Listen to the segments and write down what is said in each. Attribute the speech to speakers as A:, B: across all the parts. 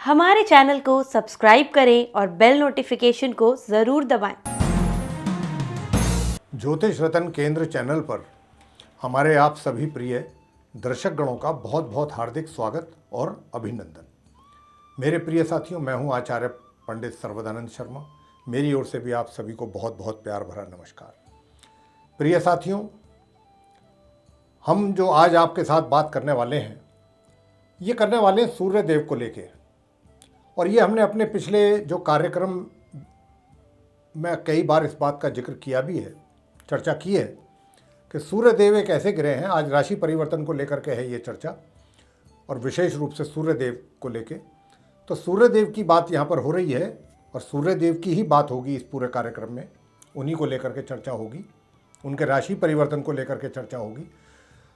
A: हमारे चैनल को सब्सक्राइब करें और बेल नोटिफिकेशन को ज़रूर दबाएं।
B: ज्योतिष रतन केंद्र चैनल पर हमारे आप सभी प्रिय दर्शक गणों का बहुत बहुत हार्दिक स्वागत और अभिनंदन। मेरे प्रिय साथियों, मैं हूं आचार्य पंडित सर्वदानंद शर्मा। मेरी ओर से भी आप सभी को बहुत बहुत प्यार भरा नमस्कार। प्रिय साथियों, हम जो आज आपके साथ बात करने वाले हैं, ये करने वाले हैं सूर्य देव को लेके। और ये हमने अपने पिछले जो कार्यक्रम में कई बार इस बात का जिक्र किया भी है, चर्चा की है कि सूर्य देव एक ऐसे ग्रह हैं। आज राशि परिवर्तन को लेकर के है ये चर्चा, और विशेष रूप से सूर्य देव को लेके। तो सूर्य देव की बात यहाँ पर हो रही है और सूर्य देव की ही बात होगी इस पूरे कार्यक्रम में। उन्हीं को लेकर के चर्चा होगी, उनके राशि परिवर्तन को लेकर के चर्चा होगी।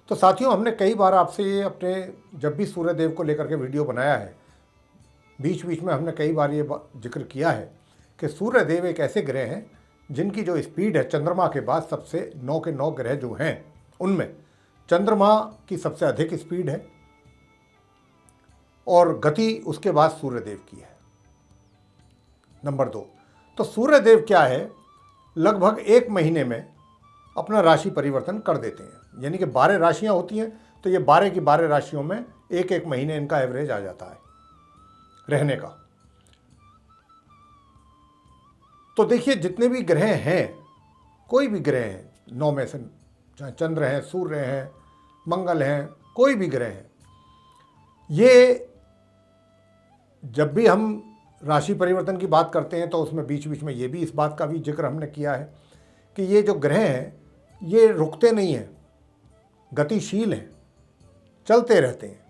B: तो साथियों, हमने कई बार आपसे ये अपने जब भी सूर्य देव को लेकर के वीडियो बनाया है, बीच बीच में हमने कई बार ये जिक्र किया है कि सूर्य देव एक ऐसे ग्रह हैं जिनकी जो स्पीड है, चंद्रमा के बाद सबसे 9 के 9 ग्रह जो हैं उनमें चंद्रमा की सबसे अधिक स्पीड है और गति उसके बाद सूर्य देव की है, नंबर 2। तो सूर्य देव क्या है, लगभग 1 महीने में अपना राशि परिवर्तन कर देते हैं। यानी कि 12 राशियां होती हैं, तो ये 12 की 12 राशियों में एक एक महीने इनका एवरेज आ जाता है रहने का। तो देखिए, जितने भी ग्रह हैं, कोई भी ग्रह हैं 9 में से, चाहे चंद्र हैं, सूर्य हैं, मंगल हैं, कोई भी ग्रह हैं, ये जब भी हम राशि परिवर्तन की बात करते हैं तो उसमें बीच बीच में ये भी इस बात का भी जिक्र हमने किया है कि ये जो ग्रह हैं ये रुकते नहीं हैं, गतिशील हैं, चलते रहते हैं।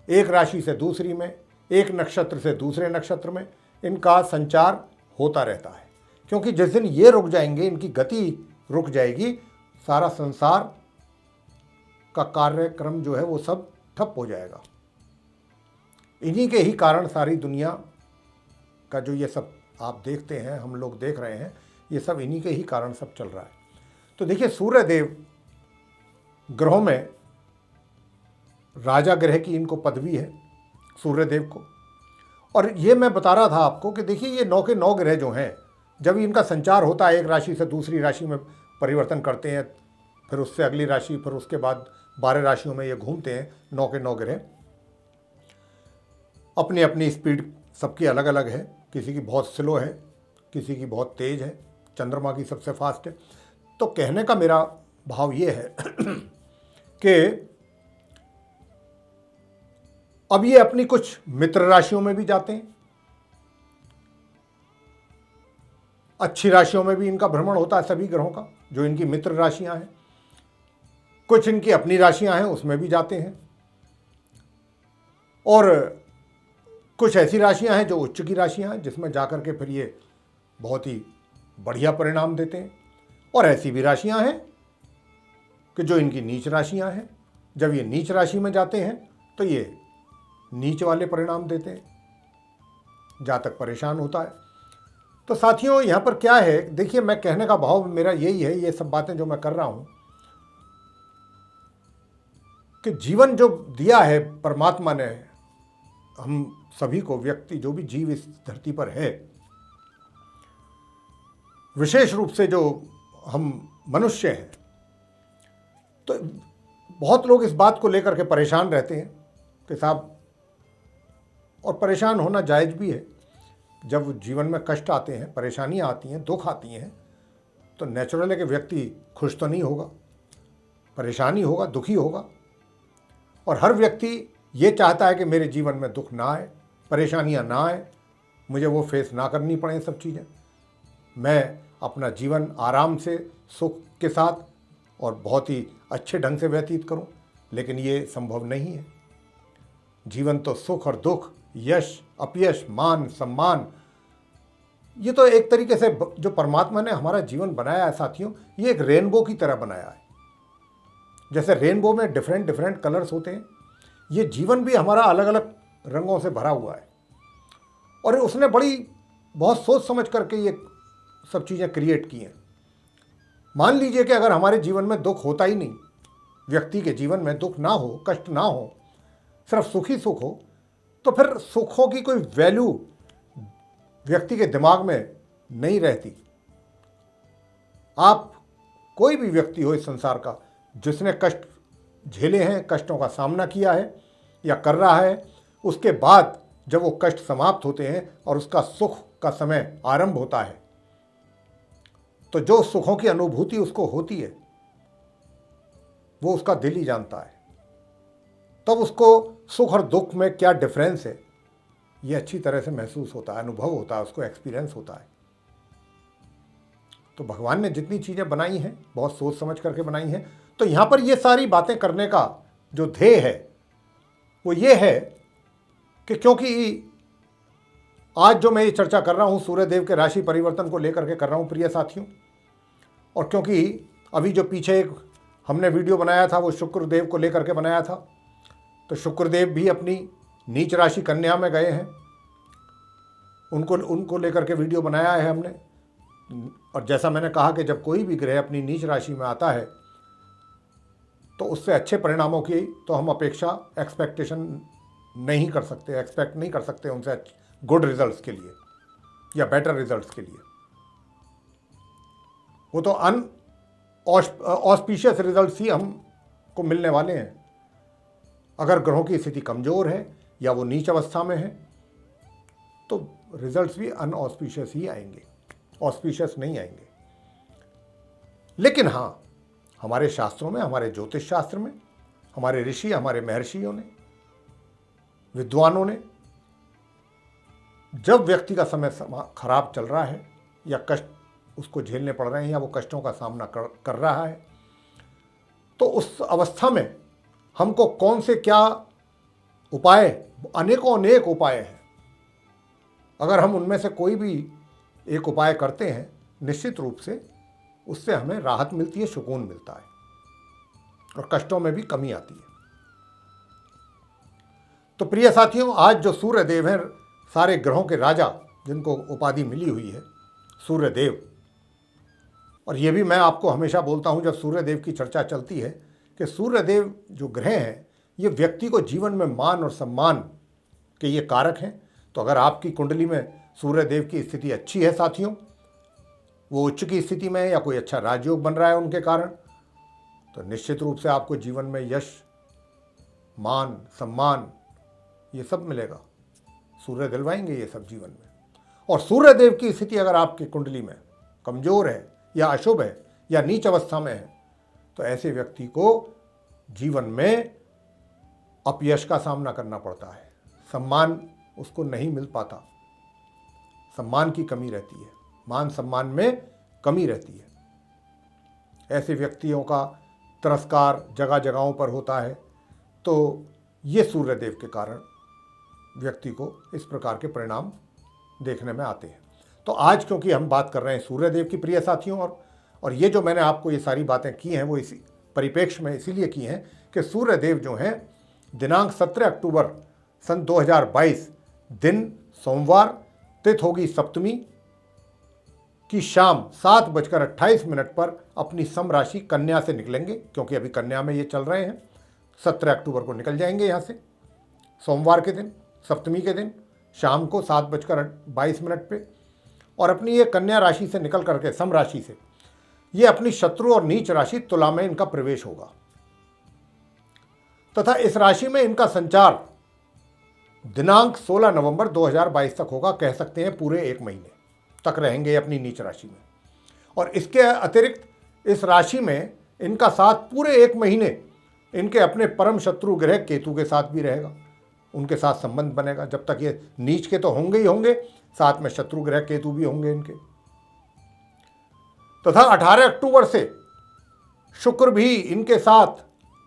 B: एक राशि से दूसरी में, एक नक्षत्र से दूसरे नक्षत्र में इनका संचार होता रहता है। क्योंकि जिस दिन ये रुक जाएंगे, इनकी गति रुक जाएगी, सारा संसार का कार्यक्रम जो है वो सब ठप हो जाएगा। इन्हीं के ही कारण सारी दुनिया का जो ये सब आप देखते हैं, हम लोग देख रहे हैं, ये सब इन्हीं के ही कारण सब चल रहा है। तो देखिए, सूर्य देव ग्रहों में राजा ग्रह की इनको पदवी है सूर्य देव को। और ये मैं बता रहा था आपको कि देखिए, ये 9 के 9 ग्रह जो हैं, जब इनका संचार होता है, एक राशि से दूसरी राशि में परिवर्तन करते हैं, फिर उससे अगली राशि, फिर उसके बाद 12 राशियों में ये घूमते हैं 9 के 9 ग्रह। अपनी अपनी स्पीड सबकी अलग अलग है, किसी की बहुत स्लो है, किसी की बहुत तेज़ है, चंद्रमा की सबसे फास्ट है। तो कहने का मेरा भाव ये है कि अब ये अपनी कुछ मित्र राशियों में भी जाते हैं, अच्छी राशियों में भी इनका भ्रमण होता है सभी ग्रहों का, जो इनकी मित्र राशियां हैं। कुछ इनकी अपनी राशियां हैं, उसमें भी जाते हैं। और कुछ ऐसी राशियां हैं जो उच्च की राशियां हैं, जिसमें जाकर के फिर ये बहुत ही बढ़िया परिणाम देते हैं। और ऐसी भी राशियां हैं कि जो इनकी नीच राशियां हैं, जब ये नीच राशि में जाते हैं तो ये नीच वाले परिणाम देते हैं, जातक परेशान होता है। तो साथियों, यहाँ पर क्या है, देखिए, मैं कहने का भाव मेरा यही है, ये सब बातें जो मैं कर रहा हूँ, कि जीवन जो दिया है परमात्मा ने हम सभी को, व्यक्ति जो भी जीव इस धरती पर है, विशेष रूप से जो हम मनुष्य हैं, तो बहुत लोग इस बात को लेकर के परेशान रहते हैं कि साहब, और परेशान होना जायज़ भी है। जब जीवन में कष्ट आते हैं, परेशानियां आती हैं, दुख आती हैं, तो नेचुरल है कि व्यक्ति खुश तो नहीं होगा, परेशानी होगा, दुखी होगा। और हर व्यक्ति ये चाहता है कि मेरे जीवन में दुख ना आए, परेशानियां ना आए, मुझे वो फेस ना करनी पड़े सब चीज़ें, मैं अपना जीवन आराम से, सुख के साथ और बहुत ही अच्छे ढंग से व्यतीत करूं। लेकिन ये संभव नहीं है। जीवन तो सुख और दुख, यश अपयश, मान सम्मान, ये तो एक तरीके से जो परमात्मा ने हमारा जीवन बनाया है साथियों, ये एक रेनबो की तरह बनाया है। जैसे रेनबो में डिफरेंट डिफरेंट कलर्स होते हैं, ये जीवन भी हमारा अलग अलग रंगों से भरा हुआ है। और उसने बहुत सोच समझ करके ये सब चीज़ें क्रिएट की हैं। मान लीजिए कि अगर हमारे जीवन में दुख होता ही नहीं, व्यक्ति के जीवन में दुख ना हो, कष्ट ना हो, सिर्फ सुख ही सुख हो, तो फिर सुखों की कोई वैल्यू व्यक्ति के दिमाग में नहीं रहती। आप कोई भी व्यक्ति हो इस संसार का जिसने कष्ट झेले हैं, कष्टों का सामना किया है या कर रहा है, उसके बाद जब वो कष्ट समाप्त होते हैं और उसका सुख का समय आरंभ होता है, तो जो सुखों की अनुभूति उसको होती है वो उसका दिल ही जानता है। तब उसको सुख और दुख में क्या डिफरेंस है ये अच्छी तरह से महसूस होता है, अनुभव होता है, उसको एक्सपीरियंस होता है। तो भगवान ने जितनी चीज़ें बनाई हैं बहुत सोच समझ करके बनाई हैं। तो यहाँ पर ये सारी बातें करने का जो ध्येय है वो ये है कि क्योंकि आज जो मैं ये चर्चा कर रहा हूँ सूर्यदेव के राशि परिवर्तन को लेकर के कर रहा हूँ प्रिय साथियों, और क्योंकि अभी जो पीछे एक हमने वीडियो बनाया था वो शुक्रदेव को लेकर के बनाया था, तो शुक्रदेव भी अपनी नीच राशि कन्या में गए हैं, उनको लेकर के वीडियो बनाया है हमने। और जैसा मैंने कहा कि जब कोई भी ग्रह अपनी नीच राशि में आता है तो उससे अच्छे परिणामों की तो हम एक्सपेक्ट नहीं कर सकते उनसे गुड रिजल्ट्स के लिए या बेटर रिजल्ट्स के लिए। वो तो ऑस्पिशियस रिजल्ट्स ही हमको मिलने वाले हैं। अगर ग्रहों की स्थिति कमज़ोर है या वो नीच अवस्था में है तो रिजल्ट्स भी अनऑस्पिशियस ही आएंगे, ऑस्पिशियस नहीं आएंगे। लेकिन हाँ, हमारे शास्त्रों में, हमारे ज्योतिष शास्त्र में, हमारे ऋषि, हमारे महर्षियों ने, विद्वानों ने, जब व्यक्ति का समय खराब चल रहा है या कष्ट उसको झेलने पड़ रहे हैं या वो कष्टों का सामना कर रहा है, तो उस अवस्था में हमको कौन से क्या उपाय, अनेकों अनेक उपाय हैं। अगर हम उनमें से कोई भी एक उपाय करते हैं निश्चित रूप से उससे हमें राहत मिलती है, सुकून मिलता है और कष्टों में भी कमी आती है। तो प्रिय साथियों, आज जो सूर्यदेव हैं, सारे ग्रहों के राजा जिनको उपाधि मिली हुई है सूर्यदेव, और ये भी मैं आपको हमेशा बोलता हूँ जब सूर्यदेव की चर्चा चलती है कि सूर्यदेव जो ग्रह हैं ये व्यक्ति को जीवन में मान और सम्मान के ये कारक हैं। तो अगर आपकी कुंडली में सूर्यदेव की स्थिति अच्छी है साथियों, वो उच्च की स्थिति में है या कोई अच्छा राजयोग बन रहा है उनके कारण, तो निश्चित रूप से आपको जीवन में यश, मान, सम्मान ये सब मिलेगा। सूर्य दिलवाएंगे ये सब जीवन में। और सूर्यदेव की स्थिति अगर आपकी कुंडली में कमज़ोर है या अशुभ है या नीच अवस्था में है तो ऐसे व्यक्ति को जीवन में अपयश का सामना करना पड़ता है, सम्मान उसको नहीं मिल पाता, सम्मान की कमी रहती है, मान सम्मान में कमी रहती है। ऐसे व्यक्तियों का तिरस्कार जगह जगहों पर होता है। तो ये सूर्यदेव के कारण व्यक्ति को इस प्रकार के परिणाम देखने में आते हैं। तो आज क्योंकि हम बात कर रहे हैं सूर्यदेव की प्रिय साथियों, और ये जो मैंने आपको ये सारी बातें की हैं वो इसी परिप्रेक्ष्य में इसीलिए की हैं कि सूर्यदेव जो हैं दिनांक 17 अक्टूबर सन 2022 दिन सोमवार, तिथि होगी सप्तमी की शाम 7:28 पर अपनी सम राशि कन्या से निकलेंगे, क्योंकि अभी कन्या में ये चल रहे हैं। 17 अक्टूबर को निकल जाएंगे यहाँ से, सोमवार के दिन, सप्तमी के दिन शाम को 7:22 पे, और अपनी ये कन्या राशि से निकल करके सम राशि से ये अपनी शत्रु और नीच राशि तुला में इनका प्रवेश होगा तथा इस राशि में इनका संचार दिनांक 16 नवंबर 2022 तक होगा। कह सकते हैं पूरे 1 महीने तक रहेंगे अपनी नीच राशि में। और इसके अतिरिक्त इस राशि में इनका साथ पूरे 1 महीने इनके अपने परम शत्रु ग्रह केतु के साथ भी रहेगा, उनके साथ संबंध बनेगा। जब तक ये नीच के तो होंगे ही होंगे, साथ में शत्रु ग्रह केतु भी होंगे इनके। तथा 18 अक्टूबर से शुक्र भी इनके साथ,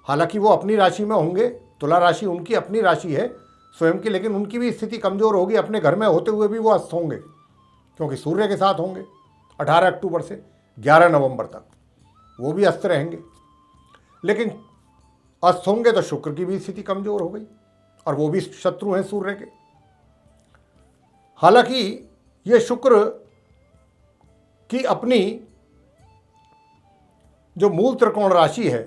B: हालांकि वो अपनी राशि में होंगे, तुला राशि उनकी अपनी राशि है स्वयं की, लेकिन उनकी भी स्थिति कमजोर होगी, अपने घर में होते हुए भी वो अस्त होंगे क्योंकि सूर्य के साथ होंगे। 18 अक्टूबर से 11 नवंबर तक वो भी अस्त रहेंगे, लेकिन अस्त होंगे तो शुक्र की भी स्थिति कमजोर हो गई और वो भी शत्रु हैं सूर्य के। हालांकि ये शुक्र की अपनी जो मूल त्रिकोण राशि है,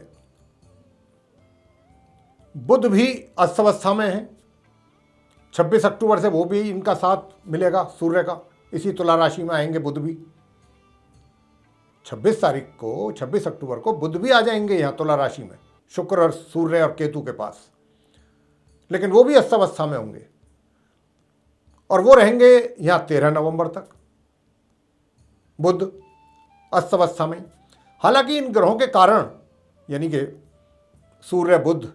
B: बुध भी अस्त अवस्था में है 26 अक्टूबर से वो भी इनका साथ मिलेगा सूर्य का, इसी तुला राशि में आएंगे बुध भी। 26 तारीख को, 26 अक्टूबर को बुध भी आ जाएंगे यहाँ तुला राशि में, शुक्र और सूर्य और केतु के पास। लेकिन वो भी अस्तवस्था में होंगे और वो रहेंगे यहाँ 13 नवंबर तक बुध अस्तवस्था में। हालांकि इन ग्रहों के कारण, यानी कि सूर्य, बुध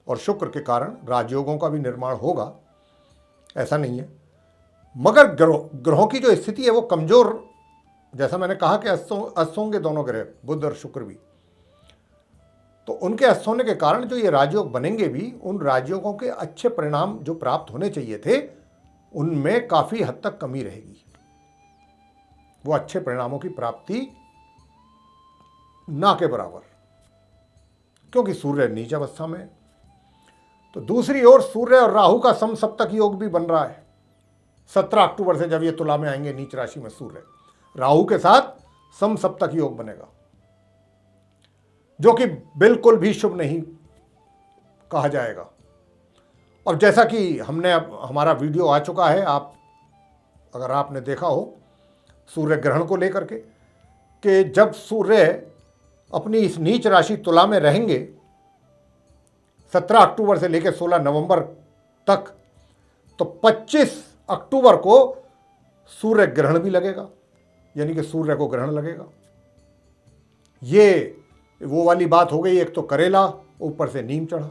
B: और शुक्र के कारण राजयोगों का भी निर्माण होगा, ऐसा नहीं है। मगर ग्रहों की जो स्थिति है वो कमजोर, जैसा मैंने कहा कि अस्त होंगे दोनों ग्रह, बुध और शुक्र भी, तो उनके अस्त होने के कारण जो ये राजयोग बनेंगे भी, उन राजयोगों के अच्छे परिणाम जो प्राप्त होने चाहिए थे उनमें काफी हद तक कमी रहेगी। वो अच्छे परिणामों की प्राप्ति ना के बराबर, क्योंकि सूर्य नीच अवस्था में। तो दूसरी ओर सूर्य और राहु का समसप्तक योग भी बन रहा है 17 अक्टूबर से, जब ये तुला में आएंगे नीच राशि में सूर्य, राहु के साथ समसप्तक योग बनेगा, जो कि बिल्कुल भी शुभ नहीं कहा जाएगा। और जैसा कि हमारा वीडियो आ चुका है, अगर आपने देखा हो सूर्य ग्रहण को लेकर के, कि जब सूर्य अपनी इस नीच राशि तुला में रहेंगे 17 अक्टूबर से लेकर 16 नवंबर तक, तो 25 अक्टूबर को सूर्य ग्रहण भी लगेगा, यानी कि सूर्य को ग्रहण लगेगा। ये वो वाली बात हो गई, एक तो करेला ऊपर से नीम चढ़ा,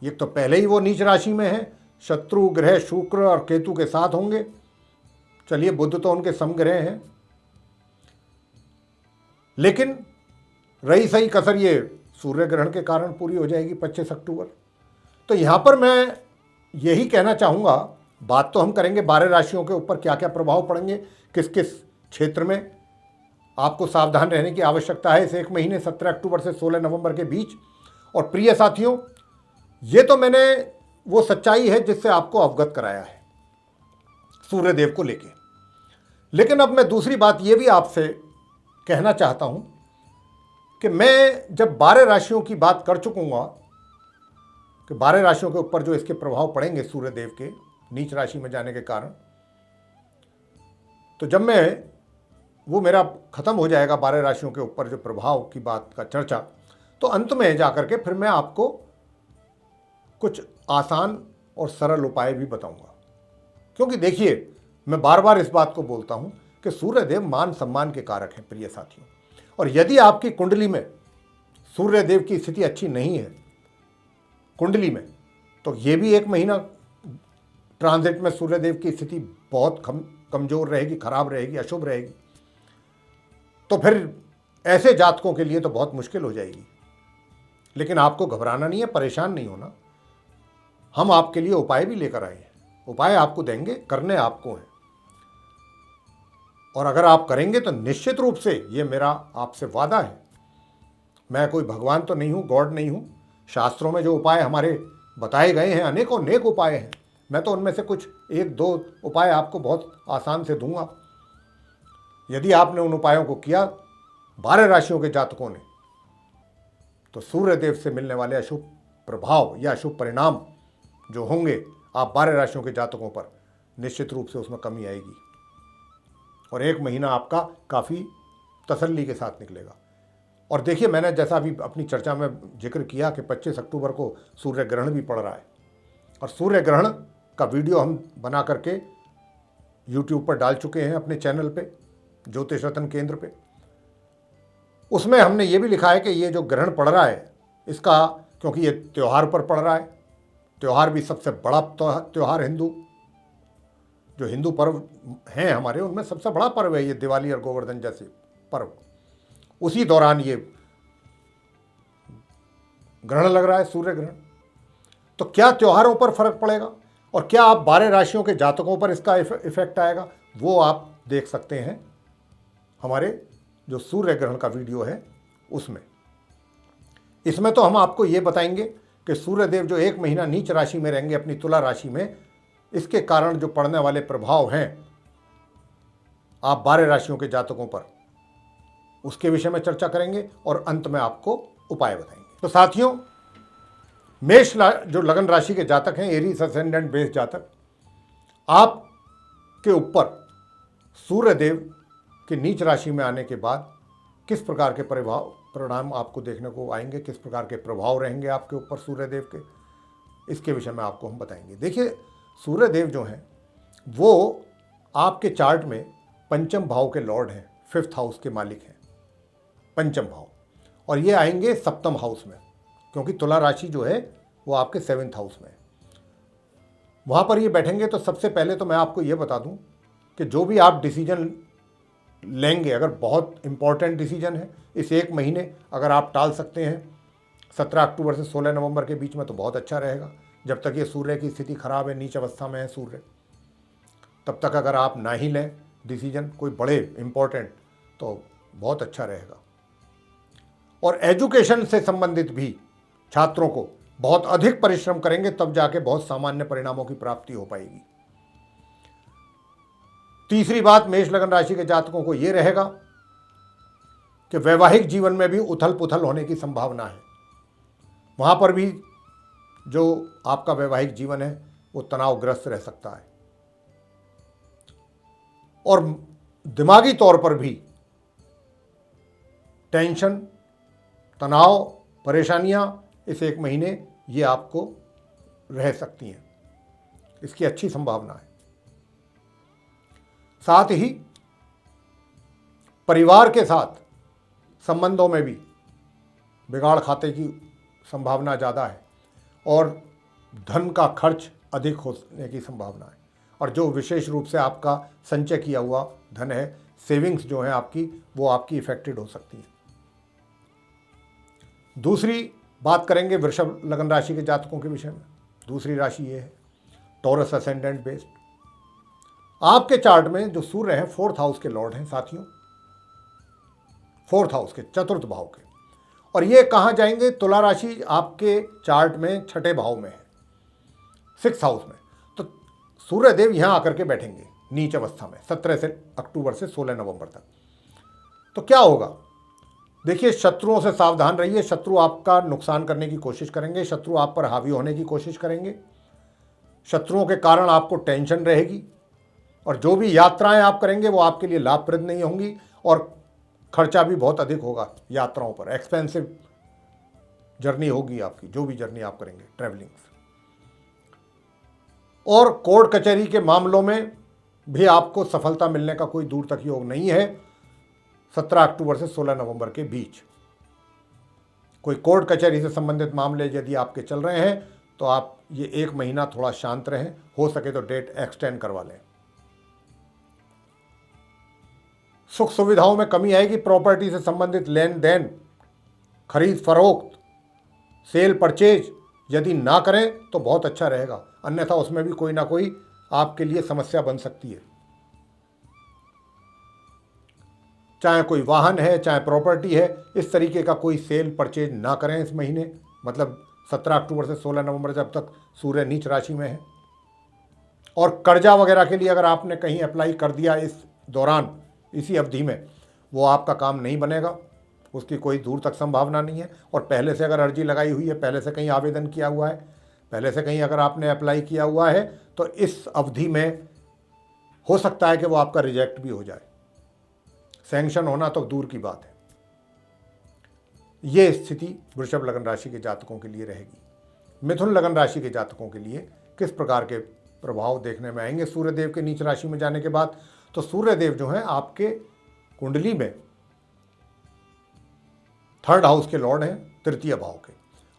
B: एक तो पहले ही वो नीच राशि में है, शत्रु ग्रह शुक्र और केतु के साथ होंगे। चलिए, बुध तो उनके समग्रह हैं, लेकिन रही सही कसर ये सूर्य ग्रहण के कारण पूरी हो जाएगी 25 अक्टूबर। तो यहां पर मैं यही कहना चाहूंगा, बात तो हम करेंगे 12 राशियों के ऊपर क्या क्या प्रभाव पड़ेंगे, किस किस क्षेत्र में आपको सावधान रहने की आवश्यकता है इस एक महीने 17 अक्टूबर से 16 नवंबर के बीच। और प्रिय साथियों, ये तो मैंने वो सच्चाई है जिससे आपको अवगत कराया है सूर्यदेव को लेके। लेकिन अब मैं दूसरी बात ये भी आपसे कहना चाहता हूं कि मैं जब 12 राशियों की बात कर चुकूंगा कि 12 राशियों के ऊपर जो इसके प्रभाव पड़ेंगे सूर्यदेव के नीच राशि में जाने के कारण, तो जब वो मेरा खत्म हो जाएगा 12 राशियों के ऊपर जो प्रभाव की बात का चर्चा, तो अंत में जाकर के फिर मैं आपको कुछ आसान और सरल उपाय भी बताऊंगा। क्योंकि देखिए, मैं बार बार इस बात को बोलता हूं कि सूर्यदेव मान सम्मान के कारक हैं प्रिय साथियों। और यदि आपकी कुंडली में सूर्यदेव की स्थिति अच्छी नहीं है कुंडली में, तो ये भी एक महीना ट्रांजिट में सूर्यदेव की स्थिति बहुत कमजोर रहेगी, खराब रहेगी, अशुभ रहेगी। तो फिर ऐसे जातकों के लिए तो बहुत मुश्किल हो जाएगी। लेकिन आपको घबराना नहीं है, परेशान नहीं होना। हम आपके लिए उपाय भी लेकर आए हैं, उपाय आपको देंगे, करने आपको हैं। और अगर आप करेंगे तो निश्चित रूप से ये मेरा आपसे वादा है, मैं कोई भगवान तो नहीं हूँ, गॉड नहीं हूँ। शास्त्रों में जो उपाय हमारे बताए गए हैं, अनेकों नेक उपाय हैं, मैं तो उनमें से कुछ 1-2 उपाय आपको बहुत आसान से दूंगा। यदि आपने उन उपायों को किया 12 राशियों के जातकों ने, तो सूर्यदेव से मिलने वाले अशुभ प्रभाव या अशुभ परिणाम जो होंगे आप 12 राशियों के जातकों पर, निश्चित रूप से उसमें कमी आएगी और एक महीना आपका काफ़ी तसल्ली के साथ निकलेगा। और देखिए, मैंने जैसा अभी अपनी चर्चा में जिक्र किया कि 25 अक्टूबर को सूर्य ग्रहण भी पड़ रहा है, और सूर्य ग्रहण का वीडियो हम बना करके YouTube पर डाल चुके हैं अपने चैनल पे, ज्योतिष रत्न केंद्र पे। उसमें हमने ये भी लिखा है कि ये जो ग्रहण पड़ रहा है इसका, क्योंकि ये त्यौहार पर पड़ रहा है, त्यौहार भी सबसे बड़ा त्यौहार जो हिंदू पर्व हैं हमारे, उनमें सबसे बड़ा पर्व है ये दिवाली और गोवर्धन जैसे पर्व। उसी दौरान ये ग्रहण लग रहा है, सूर्य ग्रहण। तो क्या त्योहारों पर फर्क पड़ेगा और क्या आप 12 राशियों के जातकों पर इसका इफेक्ट आएगा, वो आप देख सकते हैं हमारे जो सूर्य ग्रहण का वीडियो है उसमें। इसमें तो हम आपको ये बताएंगे कि सूर्यदेव जो एक महीना नीच राशि में रहेंगे अपनी तुला राशि में, इसके कारण जो पड़ने वाले प्रभाव हैं आप 12 राशियों के जातकों पर, उसके विषय में चर्चा करेंगे और अंत में आपको उपाय बताएंगे। तो साथियों, जो लगन राशि के जातक हैं, एरीज असेंडेंट बेस जातक, आपके ऊपर सूर्यदेव के नीच राशि में आने के बाद किस प्रकार के परिणाम आपको देखने को आएंगे, किस प्रकार के प्रभाव रहेंगे आपके ऊपर सूर्यदेव के, इसके विषय में आपको हम बताएंगे। देखिए, सूर्यदेव जो हैं वो आपके चार्ट में पंचम भाव के लॉर्ड हैं, 5th हाउस के मालिक हैं, पंचम भाव, और ये आएंगे सप्तम हाउस में, क्योंकि तुला राशि जो है वो आपके 7th हाउस में है। वहाँ पर ये बैठेंगे तो सबसे पहले तो मैं आपको ये बता दूं कि जो भी आप डिसीजन लेंगे, अगर बहुत इंपॉर्टेंट डिसीजन है इस एक महीने अगर आप टाल सकते हैं 17 अक्टूबर से 16 नवंबर के बीच में, तो बहुत अच्छा रहेगा। जब तक ये सूर्य की स्थिति खराब है, नीच अवस्था में है सूर्य, तब तक अगर आप ना ही लें डिसीजन कोई बड़े इंपॉर्टेंट, तो बहुत अच्छा रहेगा। और एजुकेशन से संबंधित भी छात्रों को बहुत अधिक परिश्रम करेंगे, तब जाके बहुत सामान्य परिणामों की प्राप्ति हो पाएगी। तीसरी बात, मेष लगन राशि के जातकों को यह रहेगा कि वैवाहिक जीवन में भी उथल पुथल होने की संभावना है। वहां पर भी जो आपका वैवाहिक जीवन है वो तनावग्रस्त रह सकता है, और दिमागी तौर पर भी टेंशन, तनाव, परेशानियां इस एक महीने ये आपको रह सकती हैं, इसकी अच्छी संभावना है। साथ ही परिवार के साथ संबंधों में भी बिगाड़ खाते की संभावना ज़्यादा है, और धन का खर्च अधिक होने की संभावना है, और जो विशेष रूप से आपका संचय किया हुआ धन है, सेविंग्स जो है आपकी, वो आपकी इफेक्टेड हो सकती है। दूसरी बात करेंगे वृषभ लगन राशि के जातकों के विषय में। दूसरी राशि ये है टॉरस असेंडेंट बेस्ड। आपके चार्ट में जो सूर्य हैं 4th हाउस के लॉर्ड हैं साथियों, 4th हाउस के, चतुर्थ भाव के, और ये कहाँ जाएंगे? तुला राशि आपके चार्ट में 6ठे भाव में है, 6th हाउस में। तो सूर्यदेव यहाँ आकर के बैठेंगे नीच अवस्था में 17 अक्टूबर से 16 नवंबर तक। तो क्या होगा? देखिए, शत्रुओं से सावधान रहिए। शत्रु आपका नुकसान करने की कोशिश करेंगे, शत्रु आप पर हावी होने की कोशिश करेंगे, शत्रुओं के कारण आपको टेंशन रहेगी, और जो भी यात्राएं आप करेंगे वो आपके लिए लाभप्रद नहीं होंगी, और खर्चा भी बहुत अधिक होगा यात्राओं पर, एक्सपेंसिव जर्नी होगी आपकी, जो भी जर्नी आप करेंगे, ट्रैवलिंग। और कोर्ट कचहरी के मामलों में भी आपको सफलता मिलने का कोई दूर तक योग नहीं है 17 अक्टूबर से 16 नवंबर के बीच। कोई कोर्ट कचहरी से संबंधित मामले यदि आपके चल रहे हैं तो आप ये एक महीना थोड़ा शांत रहें, हो सके तो डेट एक्सटेंड करवा लें। सुख सुविधाओं में कमी आएगी, प्रॉपर्टी से संबंधित लेन देन, खरीद फरोख्त, सेल परचेज यदि ना करें तो बहुत अच्छा रहेगा, अन्यथा उसमें भी कोई ना कोई आपके लिए समस्या बन सकती है। चाहे कोई वाहन है, चाहे प्रॉपर्टी है, इस तरीके का कोई सेल परचेज ना करें इस महीने, मतलब 17 अक्टूबर से 16 नवंबर जब तक सूर्य नीच राशि में है। और कर्जा वगैरह के लिए अगर आपने कहीं अप्लाई कर दिया इस दौरान, इसी अवधि में, वो आपका काम नहीं बनेगा, उसकी कोई दूर तक संभावना नहीं है। और पहले से अगर अर्जी लगाई हुई है, पहले से कहीं आवेदन किया हुआ है, पहले से कहीं अगर आपने अप्लाई किया हुआ है, तो इस अवधि में हो सकता है कि वो आपका रिजेक्ट भी हो जाए। सैंक्शन होना तो दूर की बात है। ये स्थिति वृषभ लगन राशि के जातकों के लिए रहेगी। मिथुन लगन राशि के जातकों के लिए किस प्रकार के प्रभाव देखने में आएंगे सूर्यदेव के नीच राशि में जाने के बाद? तो सूर्यदेव जो हैं आपके कुंडली में 3rd हाउस के लॉर्ड हैं, 3य भाव के,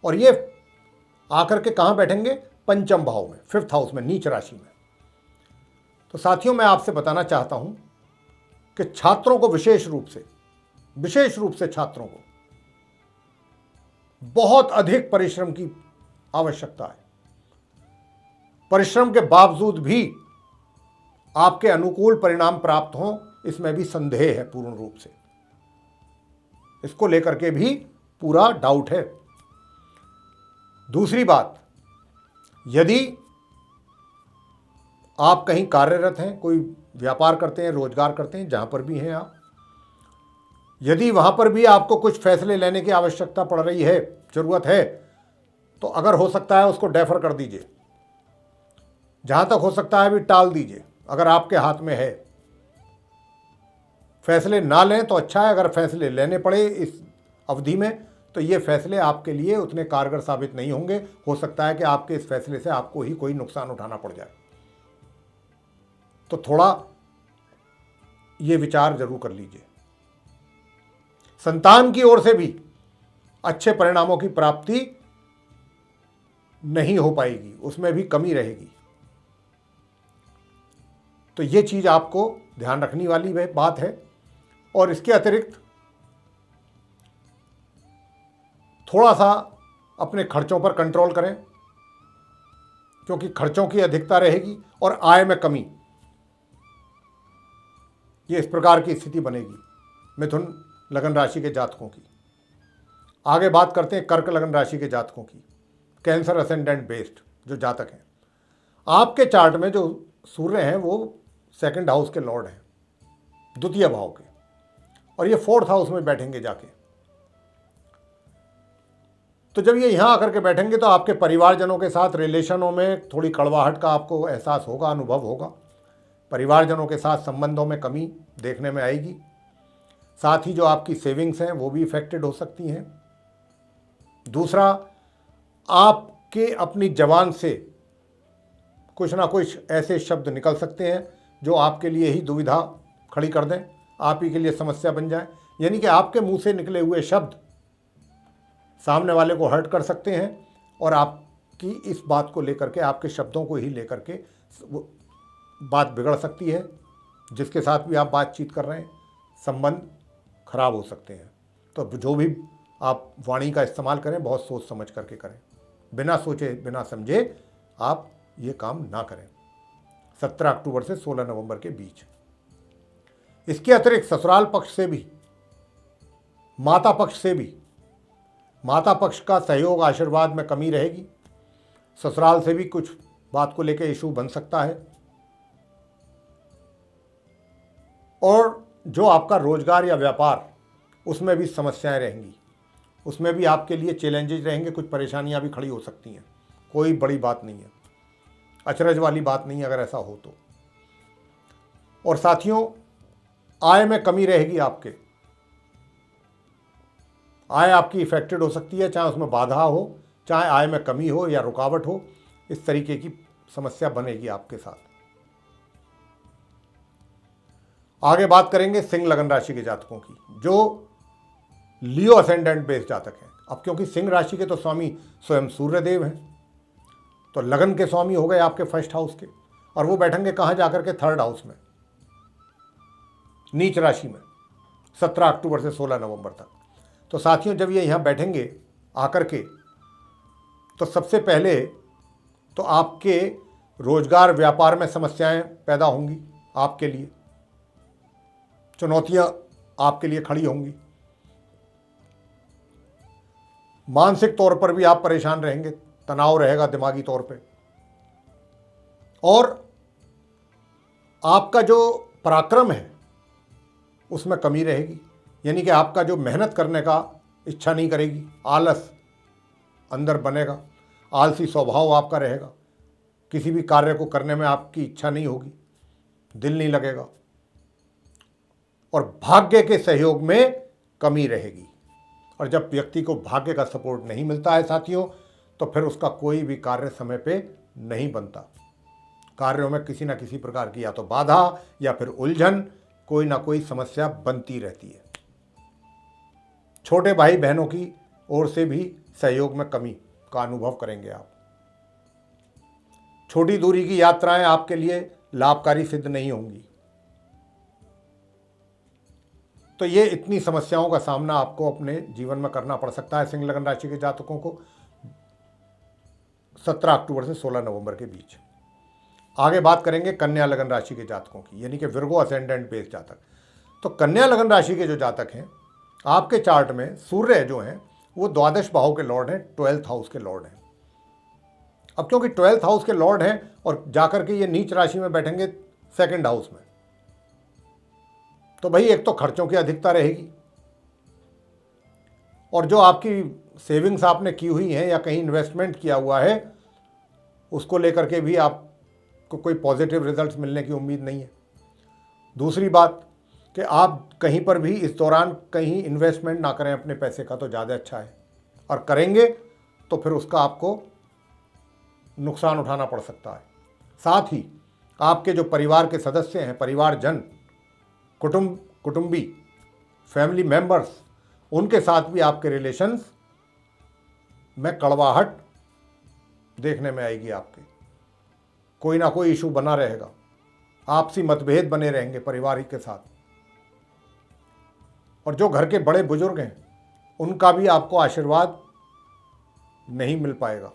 B: और ये आकर के कहाँ बैठेंगे? पंचम भाव में, 5th हाउस में, नीच राशि में। तो साथियों, मैं आपसे बताना चाहता हूं कि छात्रों को विशेष रूप से छात्रों को बहुत अधिक परिश्रम की आवश्यकता है। परिश्रम के बावजूद भी आपके अनुकूल परिणाम प्राप्त हों, इसमें भी संदेह है पूर्ण रूप से। इसको लेकर के भी पूरा डाउट है। दूसरी बात, यदि आप कहीं कार्यरत हैं, कोई व्यापार करते हैं, रोजगार करते हैं, जहां पर भी हैं आप, यदि वहां पर भी आपको कुछ फैसले लेने की आवश्यकता पड़ रही है, जरूरत है, तो अगर हो सकता है उसको डेफर कर दीजिए, जहाँ तक हो सकता है भी टाल दीजिए अगर आपके हाथ में है। फैसले ना लें तो अच्छा है, अगर फैसले लेने पड़े इस अवधि में तो ये फैसले आपके लिए उतने कारगर साबित नहीं होंगे। हो सकता है कि आपके इस फैसले से आपको ही कोई नुकसान उठाना पड़ जाए। तो थोड़ा ये विचार जरूर कर लीजिए। संतान की ओर से भी अच्छे परिणामों की प्राप्ति नहीं हो पाएगी, उसमें भी कमी रहेगी। तो ये चीज आपको ध्यान रखने वाली बात है। और इसके अतिरिक्त थोड़ा सा अपने खर्चों पर कंट्रोल करें, क्योंकि खर्चों की अधिकता रहेगी और आय में कमी। ये इस प्रकार की स्थिति बनेगी मिथुन लगन राशि के जातकों की। आगे बात करते हैं कर्क लगन राशि के जातकों की, कैंसर असेंडेंट बेस्ड जो जातक हैं। आपके चार्ट में जो सूर्य हैं वो सेकंड हाउस के लॉर्ड हैं, द्वितीय भाव के, और ये फोर्थ हाउस में बैठेंगे जाके। तो जब ये यहाँ आकर के बैठेंगे तो आपके परिवारजनों के साथ रिलेशनों में थोड़ी कड़वाहट का आपको एहसास होगा, अनुभव होगा। परिवारजनों के साथ संबंधों में कमी देखने में आएगी। साथ ही जो आपकी सेविंग्स हैं वो भी इफेक्टेड हो सकती हैं। दूसरा, आपके अपनी जबान से कुछ ना कुछ ऐसे शब्द निकल सकते हैं जो आपके लिए ही दुविधा खड़ी कर दें, आप ही के लिए समस्या बन जाए। यानी कि आपके मुंह से निकले हुए शब्द सामने वाले को हर्ट कर सकते हैं और आपकी इस बात को लेकर के, आपके शब्दों को ही लेकर के बात बिगड़ सकती है। जिसके साथ भी आप बातचीत कर रहे हैं संबंध खराब हो सकते हैं। तो जो भी आप वाणी का इस्तेमाल करें बहुत सोच समझ करके करें, बिना सोचे बिना समझे आप ये काम ना करें। 17 अक्टूबर से 16 नवंबर के बीच। इसके अतिरिक्त ससुराल पक्ष से भी, माता पक्ष से भी, माता पक्ष का सहयोग आशीर्वाद में कमी रहेगी। ससुराल से भी कुछ बात को लेकर इशू बन सकता है। और जो आपका रोजगार या व्यापार, उसमें भी समस्याएं रहेंगी, उसमें भी आपके लिए चैलेंजेस रहेंगे, कुछ परेशानियां भी खड़ी हो सकती हैं। कोई बड़ी बात नहीं है, अचरज वाली बात नहीं है अगर ऐसा हो तो। और साथियों, आय में कमी रहेगी। आपके आय आपकी इफेक्टेड हो सकती है, चाहे उसमें बाधा हो, चाहे आय में कमी हो या रुकावट हो, इस तरीके की समस्या बनेगी आपके साथ। आगे बात करेंगे सिंह लगन राशि के जातकों की, जो लियो असेंडेंट बेस जातक हैं। अब क्योंकि सिंह राशि के तो स्वामी स्वयं सूर्यदेव हैं, तो लगन के स्वामी हो गए आपके फर्स्ट हाउस के, और वो बैठेंगे कहाँ जाकर के? थर्ड हाउस में, नीच राशि में, 17 अक्टूबर से 16 नवंबर तक। तो साथियों, जब ये यहाँ बैठेंगे आकर के, तो सबसे पहले तो आपके रोजगार व्यापार में समस्याएं पैदा होंगी, आपके लिए चुनौतियां आपके लिए खड़ी होंगी। मानसिक तौर पर भी आप परेशान रहेंगे, तनाव रहेगा दिमागी तौर पे, और आपका जो पराक्रम है उसमें कमी रहेगी। यानी कि आपका जो मेहनत करने का इच्छा नहीं करेगी, आलस अंदर बनेगा, आलसी स्वभाव आपका रहेगा, किसी भी कार्य को करने में आपकी इच्छा नहीं होगी, दिल नहीं लगेगा, और भाग्य के सहयोग में कमी रहेगी। और जब व्यक्ति को भाग्य का सपोर्ट नहीं मिलता है साथियों, तो फिर उसका कोई भी कार्य समय पे नहीं बनता। कार्यों में किसी न किसी प्रकार की या तो बाधा या फिर उलझन, कोई ना कोई समस्या बनती रहती है। छोटे भाई बहनों की ओर से भी सहयोग में कमी का अनुभव करेंगे आप। छोटी दूरी की यात्राएं आपके लिए लाभकारी सिद्ध नहीं होंगी। तो ये इतनी समस्याओं का सामना आपको अपने जीवन में करना पड़ सकता है सिंह लगन राशि के जातकों को 17 अक्टूबर से 16 नवंबर के बीच। आगे बात करेंगे कन्या लगन राशि के जातकों की, यानी कि विर्गो असेंडेंट बेस जातक। तो कन्या लगन राशि के जो जातक हैं, आपके चार्ट में सूर्य जो हैं वो द्वादश भाव के लॉर्ड हैं, 12th हाउस के लॉर्ड हैं। अब क्योंकि 12th हाउस के लॉर्ड हैं और जाकर के ये नीच राशि में बैठेंगे सेकंड हाउस में, तो भाई एक तो खर्चों की अधिकता रहेगी, और जो आपकी सेविंग्स आपने की हुई हैं या कहीं इन्वेस्टमेंट किया हुआ है, उसको लेकर के भी आपको कोई पॉजिटिव रिजल्ट्स मिलने की उम्मीद नहीं है। दूसरी बात कि आप कहीं पर भी इस दौरान कहीं इन्वेस्टमेंट ना करें अपने पैसे का तो ज़्यादा अच्छा है, और करेंगे तो फिर उसका आपको नुकसान उठाना पड़ सकता है। साथ ही आपके जो परिवार के सदस्य हैं, परिवारजन, कुटुंबी, फैमिली मेंबर्स, उनके साथ भी आपके रिलेशंस में कड़वाहट देखने में आएगी। आपके कोई ना कोई इशू बना रहेगा, आपसी मतभेद बने रहेंगे परिवार के साथ। और जो घर के बड़े बुजुर्ग हैं उनका भी आपको आशीर्वाद नहीं मिल पाएगा,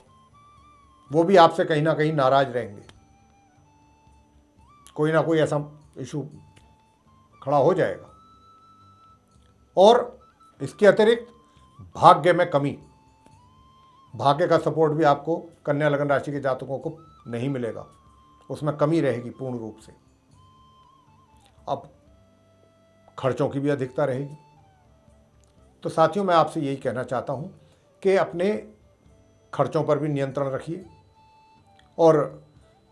B: वो भी आपसे कहीं ना कहीं नाराज रहेंगे। कोई ना कोई ऐसा इशू खड़ा हो जाएगा। और इसके अतिरिक्त भाग्य में कमी, भाग्य का सपोर्ट भी आपको कन्या लगन राशि के जातकों को नहीं मिलेगा, उसमें कमी रहेगी पूर्ण रूप से। अब खर्चों की भी अधिकता रहेगी। तो साथियों, मैं आपसे यही कहना चाहता हूं कि अपने खर्चों पर भी नियंत्रण रखिए। और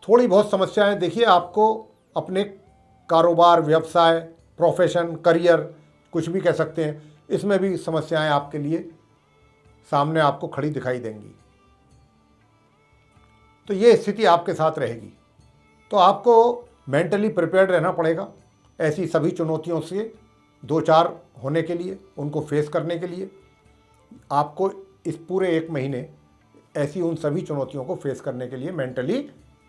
B: थोड़ी बहुत समस्याएं, देखिए, आपको अपने कारोबार, व्यवसाय, प्रोफेशन, करियर, कुछ भी कह सकते हैं, इसमें भी समस्याएं आपके लिए सामने आपको खड़ी दिखाई देंगी। तो ये स्थिति आपके साथ रहेगी। तो आपको मेंटली प्रिपेयर्ड रहना पड़ेगा ऐसी सभी चुनौतियों से दो चार होने के लिए, उनको फेस करने के लिए। आपको इस पूरे 1 महीने ऐसी उन सभी चुनौतियों को फेस करने के लिए मेंटली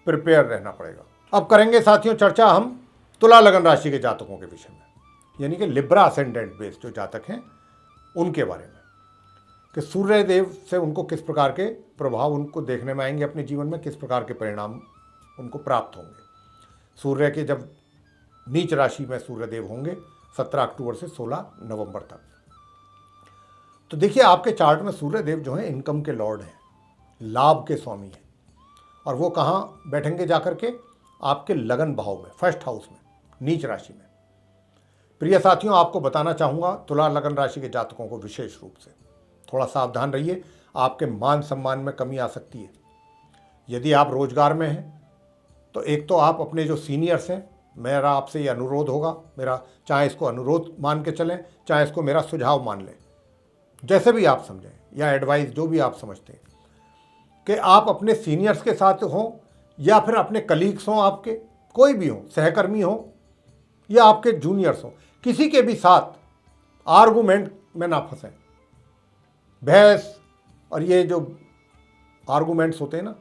B: प्रिपेयर रहना पड़ेगा। अब करेंगे साथियों चर्चा हम तुला लगन राशि के जातकों के विषय में, यानी कि लिब्रा असेंडेंट बेस्ड जो जातक हैं उनके बारे में, कि सूर्य देव से उनको किस प्रकार के प्रभाव उनको देखने में आएंगे अपने जीवन में, किस प्रकार के परिणाम उनको प्राप्त होंगे। सूर्य के जब नीच राशि में सूर्य देव होंगे 17 अक्टूबर से 16 नवंबर तक। तो देखिए, आपके चार्ट में सूर्य देव जो हैं इनकम के लॉर्ड हैं, लाभ के स्वामी हैं, और वो कहाँ बैठेंगे जाकर के, आपके लगन भाव में, फर्स्ट हाउस में, नीच राशि में। प्रिय साथियों, आपको बताना चाहूँगा तुला लगन राशि के जातकों को विशेष रूप से थोड़ा सावधान रहिए, आपके मान सम्मान में कमी आ सकती है। यदि आप रोजगार में हैं तो एक तो आप अपने जो सीनियर्स हैं, मेरा आपसे ये अनुरोध होगा, मेरा चाहे इसको अनुरोध मान के चलें, चाहे इसको मेरा सुझाव मान लें, जैसे भी आप समझें, या एडवाइस जो भी आप समझते हैं, कि आप अपने सीनियर्स के साथ हों या फिर अपने कलीग्स हों, आपके कोई भी हों, सहकर्मी हों या आपके जूनियर्स हों, किसी के भी साथ आर्गूमेंट में ना फंसें। बहस और ये जो आर्गूमेंट्स होते हैं ना,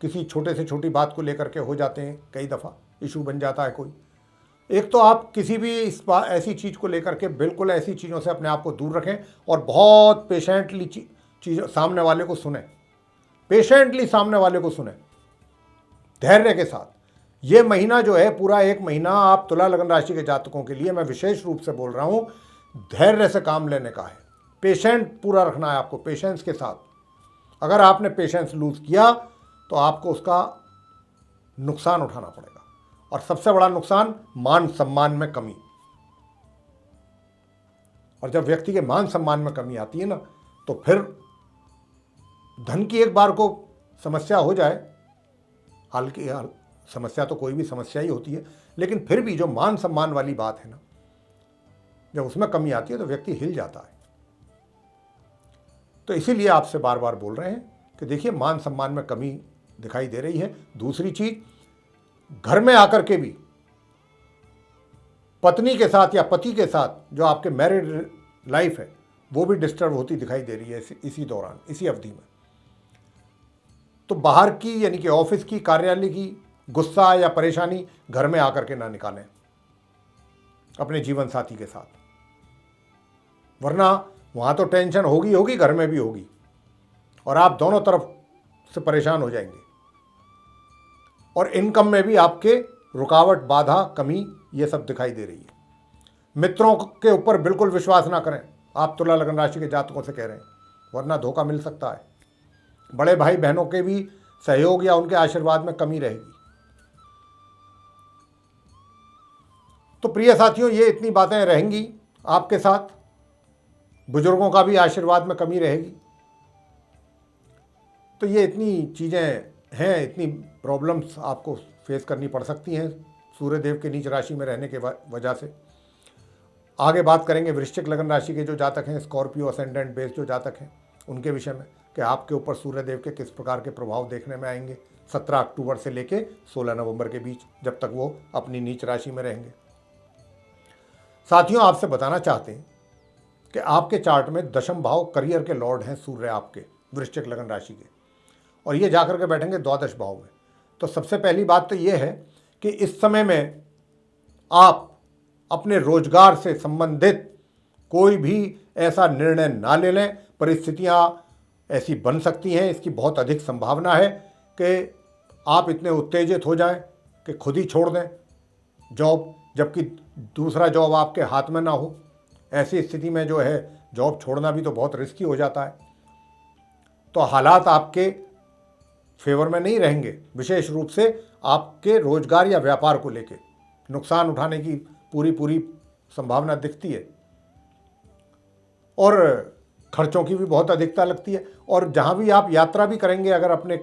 B: किसी छोटे से छोटी बात को लेकर के हो जाते हैं, कई दफ़ा इशू बन जाता है कोई। एक तो आप किसी भी ऐसी चीज़ को लेकर के बिल्कुल ऐसी चीज़ों से अपने आप को दूर रखें और बहुत पेशेंटली चीज़ सामने वाले को सुने, पेशेंटली सामने वाले को सुने, धैर्य के साथ। ये महीना जो है, पूरा 1 महीना आप तुला लगन राशि के जातकों के लिए, मैं विशेष रूप से बोल रहा हूँ, धैर्य से काम लेने का है। पेशेंट पूरा रखना है आपको, पेशेंस के साथ। अगर आपने पेशेंस लूज किया तो आपको उसका नुकसान उठाना पड़ेगा, और सबसे बड़ा नुकसान मान सम्मान में कमी। और जब व्यक्ति के मान सम्मान में कमी आती है ना, तो फिर धन की एक बार को समस्या हो जाए, हालांकि समस्या तो कोई भी समस्या ही होती है, लेकिन फिर भी जो मान सम्मान वाली बात है ना, जब उसमें कमी आती है तो व्यक्ति हिल जाता है। तो इसीलिए आपसे बार बार बोल रहे हैं कि देखिए, मान सम्मान में कमी दिखाई दे रही है। दूसरी चीज, घर में आकर के भी पत्नी के साथ या पति के साथ जो आपके मैरिड लाइफ है वो भी डिस्टर्ब होती दिखाई दे रही है इसी दौरान, इसी अवधि में। तो बाहर की, यानी कि ऑफिस की, कार्यालय की गुस्सा या परेशानी घर में आकर के ना निकालें अपने जीवन साथी के साथ, वरना वहां तो टेंशन होगी होगी, घर में भी होगी, और आप दोनों तरफ से परेशान हो जाएंगे। और इनकम में भी आपके रुकावट, बाधा, कमी, ये सब दिखाई दे रही है। मित्रों के ऊपर बिल्कुल विश्वास ना करें, आप तुला लगन राशि के जातकों से कह रहे हैं, वरना धोखा मिल सकता है। बड़े भाई बहनों के भी सहयोग या उनके आशीर्वाद में कमी रहेगी। तो प्रिय साथियों, ये इतनी बातें रहेंगी आपके साथ। बुजुर्गों का भी आशीर्वाद में कमी रहेगी, तो ये इतनी चीज़ें हैं, इतनी प्रॉब्लम्स आपको फेस करनी पड़ सकती हैं सूर्य देव के नीच राशि में रहने के वजह से। आगे बात करेंगे वृश्चिक लगन राशि के जो जातक हैं, स्कॉर्पियो असेंडेंट बेस जो जातक हैं, उनके विषय में कि आपके ऊपर सूर्य देव के किस प्रकार के प्रभाव देखने में आएंगे 17 अक्टूबर से लेके 16 नवंबर के बीच, जब तक वो अपनी नीच राशि में रहेंगे। साथियों, आपसे बताना चाहते हैं कि आपके चार्ट में दशम भाव करियर के लॉर्ड हैं सूर्य आपके वृश्चिक लगन राशि के, और ये जाकर के बैठेंगे द्वादश भाव में। तो सबसे पहली बात तो ये है कि इस समय में आप अपने रोजगार से संबंधित कोई भी ऐसा निर्णय ना ले लें। परिस्थितियां ऐसी बन सकती हैं, इसकी बहुत अधिक संभावना है कि आप इतने उत्तेजित हो जाएं कि खुद ही छोड़ दें जॉब, जबकि दूसरा जॉब आपके हाथ में ना हो। ऐसी स्थिति में जो है जॉब छोड़ना भी तो बहुत रिस्की हो जाता है। तो हालात आपके फेवर में नहीं रहेंगे। विशेष रूप से आपके रोजगार या व्यापार को लेकर नुकसान उठाने की पूरी संभावना दिखती है, और खर्चों की भी बहुत अधिकता लगती है। और जहाँ भी आप यात्रा भी करेंगे, अगर अपने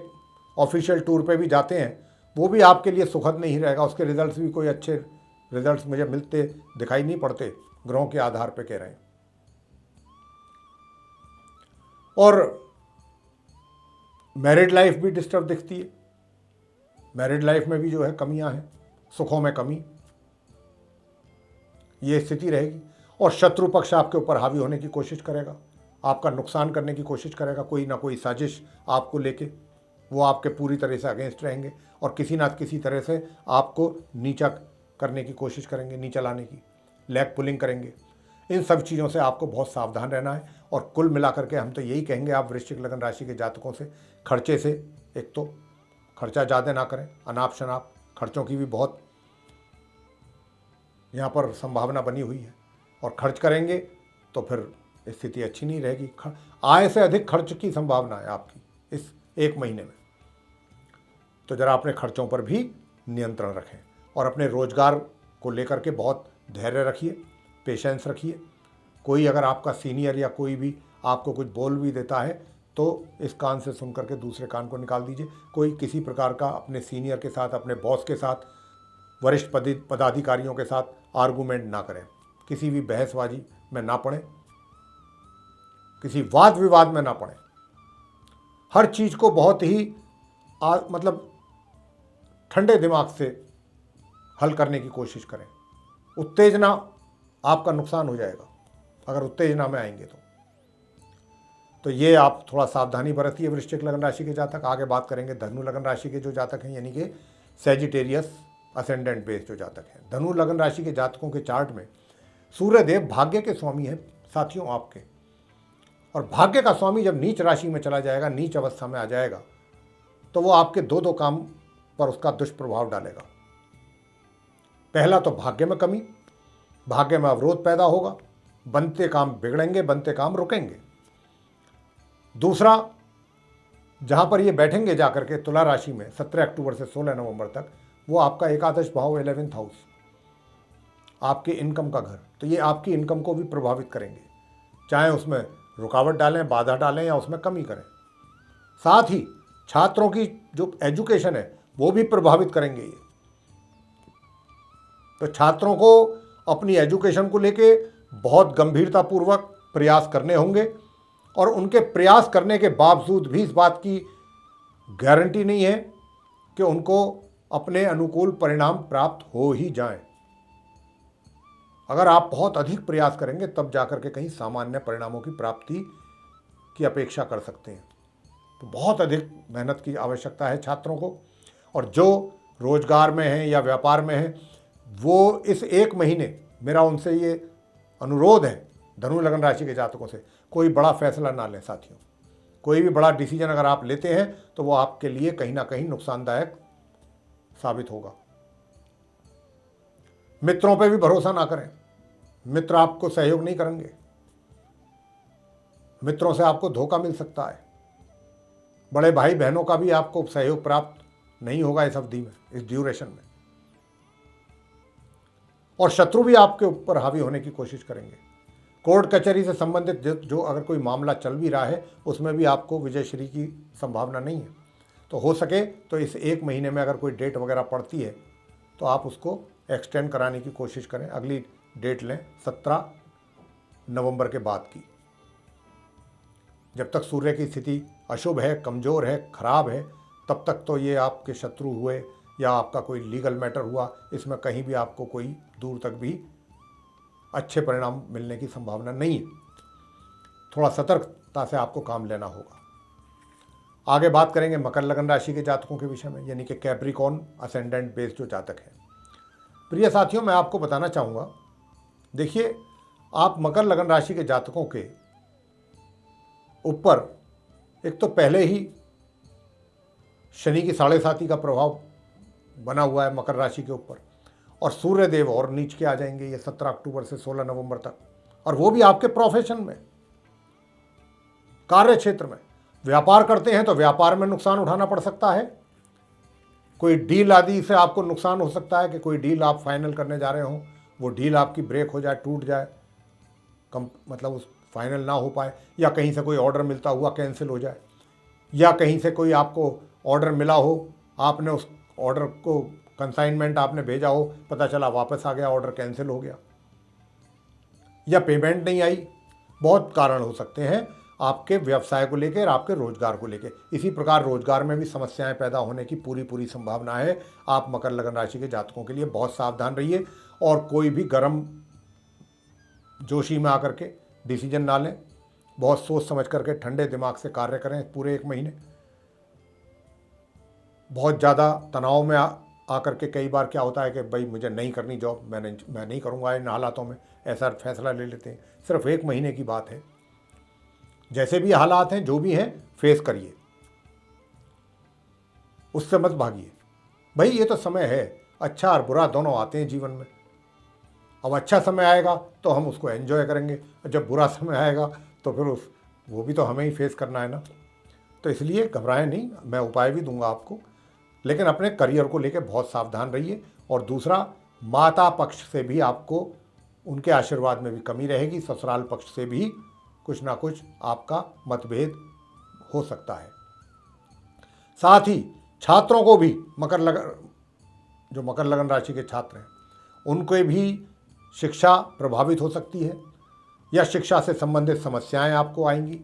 B: ऑफिशियल टूर पे भी जाते हैं, वो भी आपके लिए सुखद नहीं रहेगा। उसके रिजल्ट्स भी कोई अच्छे रिजल्ट्स मुझे मिलते दिखाई नहीं पड़ते, ग्रहों के आधार पे कह रहे हैं। और मैरिड लाइफ भी डिस्टर्ब दिखती है। मैरिड लाइफ में भी जो है कमियां हैं, सुखों में कमी, ये स्थिति रहेगी। और शत्रु पक्ष आपके ऊपर हावी होने की कोशिश करेगा, आपका नुकसान करने की कोशिश करेगा। कोई ना कोई साजिश आपको लेके वो आपके पूरी तरह से अगेंस्ट रहेंगे और किसी ना किसी तरह से आपको नीचा करने की कोशिश करेंगे, नीचा लाने की, लेग पुलिंग करेंगे। इन सब चीज़ों से आपको बहुत सावधान रहना है। और कुल मिलाकर के हम तो यही कहेंगे आप वृश्चिक लगन राशि के जातकों से, खर्चे से एक तो खर्चा ज़्यादा ना करें, अनाप शनाप खर्चों की भी बहुत यहाँ पर संभावना बनी हुई है। और खर्च करेंगे तो फिर स्थिति अच्छी नहीं रहेगी। आय से अधिक खर्च की संभावना है आपकी इस एक महीने में। तो ज़रा अपने खर्चों पर भी नियंत्रण रखें और अपने रोजगार को लेकर के बहुत धैर्य रखिए, पेशेंस रखिए। कोई अगर आपका सीनियर या कोई भी आपको कुछ बोल भी देता है तो इस कान से सुन करके दूसरे कान को निकाल दीजिए। कोई किसी प्रकार का अपने सीनियर के साथ, अपने बॉस के साथ, वरिष्ठ पदाधिकारियों के साथ आर्गूमेंट ना करें, किसी भी बहसबाजी में ना पड़ें, किसी वाद विवाद में ना पड़ें। हर चीज़ को बहुत ही मतलब ठंडे दिमाग से हल करने की कोशिश करें। उत्तेजना आपका नुकसान हो जाएगा अगर उत्तेजना में आएंगे तो ये आप थोड़ा सावधानी बरतिए वृश्चिक लगन राशि के जातक। आगे बात करेंगे धनु लगन राशि के जो जातक हैं, यानी कि सैजिटेरियस असेंडेंट बेस जो जातक हैं। धनु लगन राशि के जातकों के चार्ट में सूर्य देव भाग्य के स्वामी हैं साथियों आपके। और भाग्य का स्वामी जब नीच राशि में चला जाएगा, नीच अवस्था में आ जाएगा, तो वो आपके दो काम पर उसका दुष्प्रभाव डालेगा। पहला तो भाग्य में कमी, भाग्य में अवरोध पैदा होगा, बनते काम बिगड़ेंगे, बनते काम रुकेंगे। दूसरा, जहाँ पर ये बैठेंगे जाकर के तुला राशि में 17 अक्टूबर से 16 नवंबर तक, वो आपका एकादश भाव 11th हाउस, आपके इनकम का घर, तो ये आपकी इनकम को भी प्रभावित करेंगे। चाहे उसमें रुकावट डालें, बाधा डालें या उसमें कमी करें। साथ ही छात्रों की जो एजुकेशन है वो भी प्रभावित करेंगे ये। तो छात्रों को अपनी एजुकेशन को लेके बहुत गंभीरतापूर्वक प्रयास करने होंगे और उनके प्रयास करने के बावजूद भी इस बात की गारंटी नहीं है कि उनको अपने अनुकूल परिणाम प्राप्त हो ही जाएं। अगर आप बहुत अधिक प्रयास करेंगे तब जाकर के कहीं सामान्य परिणामों की प्राप्ति की अपेक्षा कर सकते हैं। तो बहुत अधिक मेहनत की आवश्यकता है छात्रों को। और जो रोजगार में हैं या व्यापार में हैं, वो इस एक महीने मेरा उनसे ये अनुरोध है धनु लगन राशि के जातकों से, कोई बड़ा फैसला ना लें साथियों। कोई भी बड़ा डिसीजन अगर आप लेते हैं तो वो आपके लिए कहीं ना कहीं नुकसानदायक साबित होगा। मित्रों पे भी भरोसा ना करें, मित्र आपको सहयोग नहीं करेंगे, मित्रों से आपको धोखा मिल सकता है। बड़े भाई बहनों का भी आपको सहयोग प्राप्त नहीं होगा इस अवधि में, इस ड्यूरेशन में। और शत्रु भी आपके ऊपर हावी होने की कोशिश करेंगे। कोर्ट कचहरी से संबंधित जो अगर कोई मामला चल भी रहा है उसमें भी आपको विजयश्री की संभावना नहीं है। तो हो सके तो इस 1 महीने में अगर कोई डेट वगैरह पड़ती है तो आप उसको एक्सटेंड कराने की कोशिश करें। अगली डेट लें 17 नवंबर के बाद की। जब तक सूर्य की स्थिति अशुभ है, कमज़ोर है, खराब है, तब तक तो ये आपके शत्रु हुए या आपका कोई लीगल मैटर हुआ, इसमें कहीं भी आपको कोई दूर तक भी अच्छे परिणाम मिलने की संभावना नहीं है। थोड़ा सतर्कता से आपको काम लेना होगा। आगे बात करेंगे मकर लगन राशि के जातकों के विषय में, यानी कि कैप्रिकॉर्न असेंडेंट बेस जो जातक हैं। प्रिय साथियों, मैं आपको बताना चाहूँगा, देखिए आप मकर लगन राशि के जातकों के ऊपर एक तो पहले ही शनि की 7.5 का प्रभाव बना हुआ है मकर राशि के ऊपर, और सूर्य देव और नीच के आ जाएंगे ये 17 अक्टूबर से 16 नवंबर तक, और वो भी आपके प्रोफेशन में, कार्य क्षेत्र में। व्यापार करते हैं तो व्यापार में नुकसान उठाना पड़ सकता है। कोई डील आदि से आपको नुकसान हो सकता है कि कोई डील आप फाइनल करने जा रहे हो, वो डील आपकी ब्रेक हो जाए, टूट जाए, मतलब उस फाइनल ना हो पाए, या कहीं से कोई ऑर्डर मिलता हुआ कैंसिल हो जाए, या कहीं से कोई आपको ऑर्डर मिला हो, आपने उस ऑर्डर को कंसाइनमेंट आपने भेजा हो, पता चला वापस आ गया, ऑर्डर कैंसिल हो गया, या पेमेंट नहीं आई। बहुत कारण हो सकते हैं आपके व्यवसाय को लेकर, आपके रोजगार को लेकर। इसी प्रकार रोजगार में भी समस्याएं पैदा होने की पूरी संभावना है। आप मकर लगन राशि के जातकों के लिए बहुत सावधान रहिए, और कोई भी गर्म जोशी में आकर के डिसीजन ना लें। बहुत सोच समझ करके ठंडे दिमाग से कार्य करें पूरे 1 महीने। बहुत ज़्यादा तनाव में आकर के कई बार क्या होता है कि भाई मुझे नहीं करनी जॉब, मैं नहीं करूँगा इन हालातों में, ऐसा फैसला ले लेते हैं। सिर्फ 1 महीने की बात है। जैसे भी हालात हैं, जो भी हैं, फेस करिए, उससे मत भागिए। भाई ये तो समय है, अच्छा और बुरा दोनों आते हैं जीवन में। अब अच्छा समय आएगा तो हम उसको एंजॉय करेंगे, और जब बुरा समय आएगा तो फिर वो भी तो हमें ही फेस करना है ना। तो इसलिए घबराएं नहीं, मैं उपाय भी दूंगा आपको, लेकिन अपने करियर को लेकर बहुत सावधान रहिए। और दूसरा, माता पक्ष से भी आपको उनके आशीर्वाद में भी कमी रहेगी, ससुराल पक्ष से भी कुछ ना कुछ आपका मतभेद हो सकता है। साथ ही छात्रों को भी जो मकर लगन राशि के छात्र हैं, उनको भी शिक्षा प्रभावित हो सकती है, या शिक्षा से संबंधित समस्याएं आपको आएंगी।